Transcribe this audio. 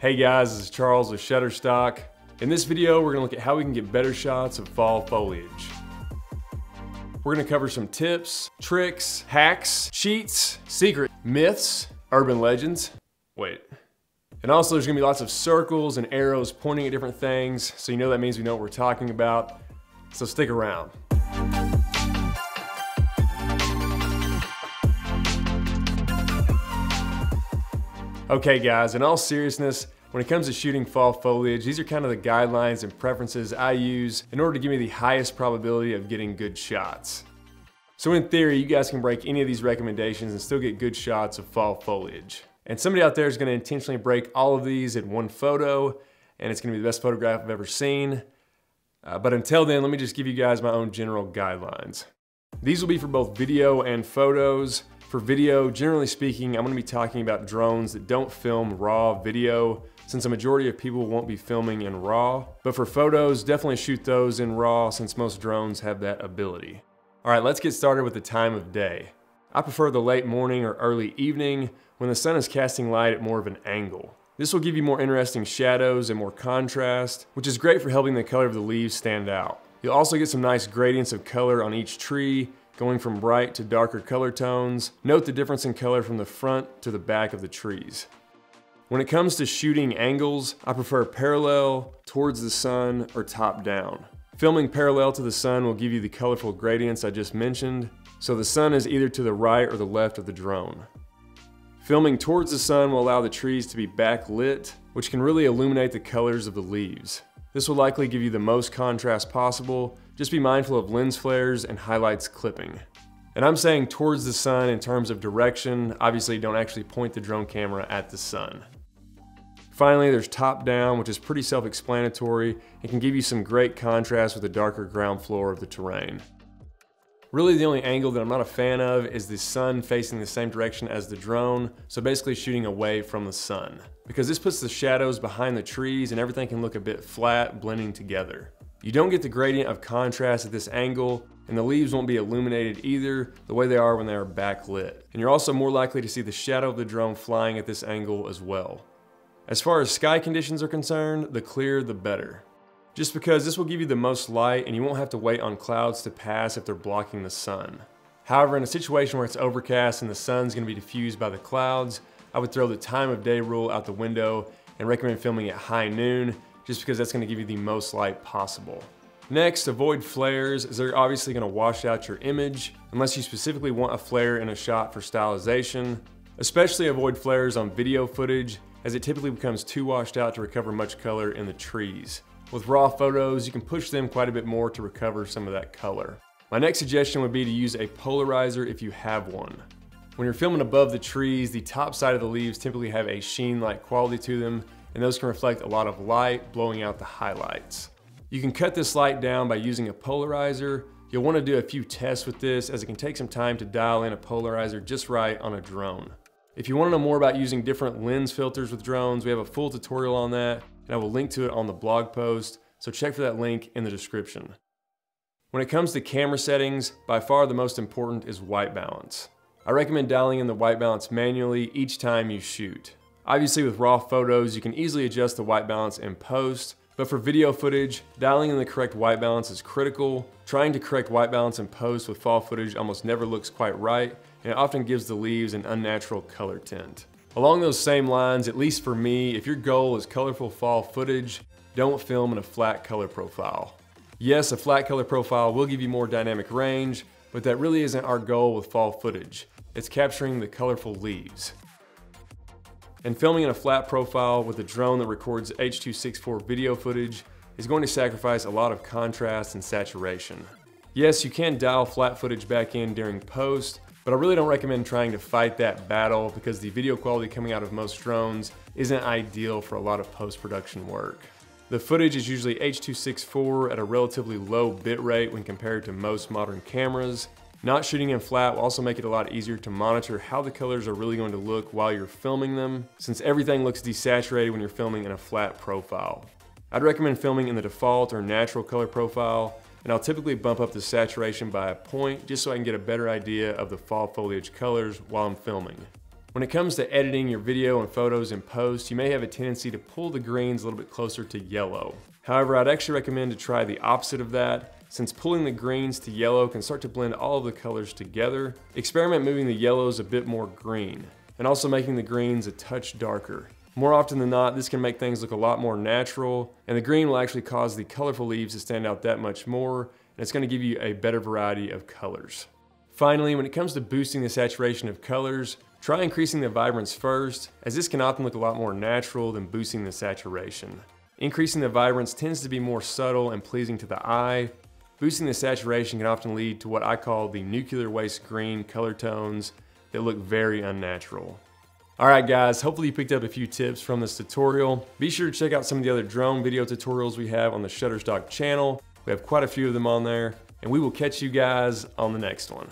Hey guys, this is Charles with Shutterstock. In this video, we're gonna look at how we can get better shots of fall foliage. We're gonna cover some tips, tricks, hacks, cheats, secret myths, urban legends. And also there's gonna be lots of circles and arrows pointing at different things, so you know that means we know what we're talking about. So stick around. Okay guys, in all seriousness, when it comes to shooting fall foliage, these are kind of the guidelines and preferences I use in order to give me the highest probability of getting good shots. So in theory, you guys can break any of these recommendations and still get good shots of fall foliage. And somebody out there is gonna intentionally break all of these in one photo, and it's gonna be the best photograph I've ever seen. But until then, let me just give you guys my own general guidelines. These will be for both video and photos. For video, generally speaking, I'm gonna be talking about drones that don't film raw video, since a majority of people won't be filming in RAW. But for photos, definitely shoot those in RAW since most drones have that ability. All right, let's get started with the time of day. I prefer the late morning or early evening when the sun is casting light at more of an angle. This will give you more interesting shadows and more contrast, which is great for helping the color of the leaves stand out. You'll also get some nice gradients of color on each tree, going from bright to darker color tones. Note the difference in color from the front to the back of the trees. When it comes to shooting angles, I prefer parallel, towards the sun, or top down. Filming parallel to the sun will give you the colorful gradients I just mentioned, so the sun is either to the right or the left of the drone. Filming towards the sun will allow the trees to be backlit, which can really illuminate the colors of the leaves. This will likely give you the most contrast possible. Just be mindful of lens flares and highlights clipping. And I'm saying towards the sun in terms of direction. Obviously, don't actually point the drone camera at the sun. Finally, there's top down, which is pretty self-explanatory and can give you some great contrast with the darker ground floor of the terrain. Really, the only angle that I'm not a fan of is the sun facing the same direction as the drone, so basically shooting away from the sun, because this puts the shadows behind the trees and everything can look a bit flat, blending together. You don't get the gradient of contrast at this angle, and the leaves won't be illuminated either the way they are when they are backlit. And you're also more likely to see the shadow of the drone flying at this angle as well. As far as sky conditions are concerned, the clearer the better. Just because this will give you the most light and you won't have to wait on clouds to pass if they're blocking the sun. However, in a situation where it's overcast and the sun's gonna be diffused by the clouds, I would throw the time of day rule out the window and recommend filming at high noon, just because that's gonna give you the most light possible. Next, avoid flares, as they're obviously gonna wash out your image, unless you specifically want a flare in a shot for stylization. Especially avoid flares on video footage, as it typically becomes too washed out to recover much color in the trees. With raw photos, you can push them quite a bit more to recover some of that color. My next suggestion would be to use a polarizer if you have one. When you're filming above the trees, the top side of the leaves typically have a sheen-like quality to them, and those can reflect a lot of light, blowing out the highlights. You can cut this light down by using a polarizer. You'll want to do a few tests with this, as it can take some time to dial in a polarizer just right on a drone. If you want to know more about using different lens filters with drones, we have a full tutorial on that, and I will link to it on the blog post, so check for that link in the description. When it comes to camera settings, by far the most important is white balance. I recommend dialing in the white balance manually each time you shoot. Obviously with raw photos, you can easily adjust the white balance in post, but for video footage, dialing in the correct white balance is critical. Trying to correct white balance in post with fall footage almost never looks quite right, and it often gives the leaves an unnatural color tint. Along those same lines, at least for me, if your goal is colorful fall footage, don't film in a flat color profile. Yes, a flat color profile will give you more dynamic range, but that really isn't our goal with fall footage. It's capturing the colorful leaves. And filming in a flat profile with a drone that records H.264 video footage is going to sacrifice a lot of contrast and saturation. Yes, you can dial flat footage back in during post, but I really don't recommend trying to fight that battle because the video quality coming out of most drones isn't ideal for a lot of post-production work. The footage is usually H.264 at a relatively low bit rate when compared to most modern cameras. Not shooting in flat will also make it a lot easier to monitor how the colors are really going to look while you're filming them, since everything looks desaturated when you're filming in a flat profile. I'd recommend filming in the default or natural color profile, and I'll typically bump up the saturation by a point just so I can get a better idea of the fall foliage colors while I'm filming. When it comes to editing your video and photos in post, you may have a tendency to pull the greens a little bit closer to yellow. However, I'd actually recommend to try the opposite of that, since pulling the greens to yellow can start to blend all of the colors together. Experiment moving the yellows a bit more green, and also making the greens a touch darker. More often than not, this can make things look a lot more natural, and the green will actually cause the colorful leaves to stand out that much more, and it's going to give you a better variety of colors. Finally, when it comes to boosting the saturation of colors, try increasing the vibrance first, as this can often look a lot more natural than boosting the saturation. Increasing the vibrance tends to be more subtle and pleasing to the eye. Boosting the saturation can often lead to what I call the nuclear waste green color tones that look very unnatural. Alright guys, hopefully you picked up a few tips from this tutorial. Be sure to check out some of the other drone video tutorials we have on the Shutterstock channel. We have quite a few of them on there, and we will catch you guys on the next one.